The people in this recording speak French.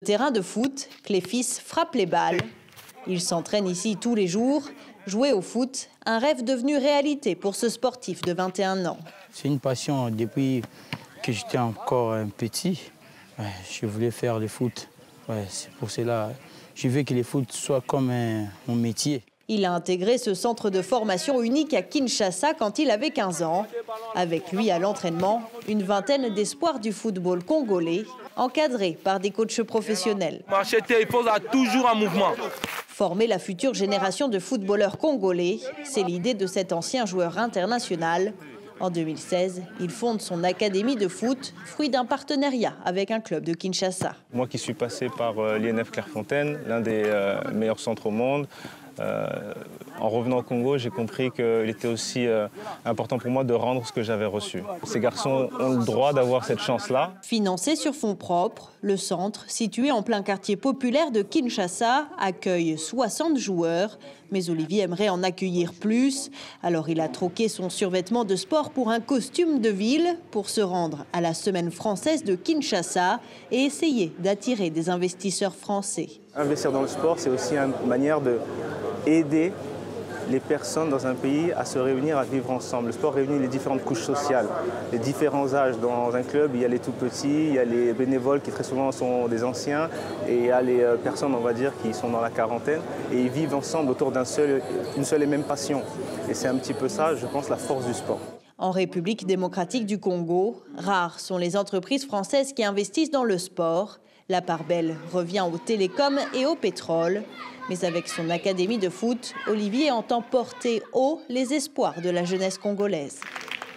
Terrain de foot, Cléfis frappe les balles. Il s'entraîne ici tous les jours. Jouer au foot, un rêve devenu réalité pour ce sportif de 21 ans. C'est une passion depuis que j'étais encore petit. Je voulais faire le foot. C'est pour cela je veux que le foot soit comme mon métier. Il a intégré ce centre de formation unique à Kinshasa quand il avait 15 ans. Avec lui à l'entraînement, une vingtaine d'espoirs du football congolais, encadrés par des coachs professionnels. Machete, il pose toujours un mouvement. Former la future génération de footballeurs congolais, c'est l'idée de cet ancien joueur international. En 2016, il fonde son académie de foot, fruit d'un partenariat avec un club de Kinshasa. Moi qui suis passé par l'INF Clairefontaine, l'un des meilleurs centres au monde, en revenant au Congo, j'ai compris qu'il était aussi important pour moi de rendre ce que j'avais reçu. Ces garçons ont le droit d'avoir cette chance-là. Financé sur fonds propres, le centre, situé en plein quartier populaire de Kinshasa, accueille 60 joueurs. Mais Olivier aimerait en accueillir plus. Alors il a troqué son survêtement de sport pour un costume de ville pour se rendre à la semaine française de Kinshasa et essayer d'attirer des investisseurs français. Investir dans le sport, c'est aussi une manière d'aider les personnes dans un pays à se réunir, à vivre ensemble. Le sport réunit les différentes couches sociales, les différents âges. Dans un club, il y a les tout-petits, il y a les bénévoles qui très souvent sont des anciens, et il y a les personnes, on va dire, qui sont dans la quarantaine, et ils vivent ensemble autour d'une seule et même passion. Et c'est un petit peu ça, je pense, la force du sport. En République démocratique du Congo, rares sont les entreprises françaises qui investissent dans le sport. La part belle revient aux télécoms et au pétrole. Mais avec son académie de foot, Olivier entend porter haut les espoirs de la jeunesse congolaise.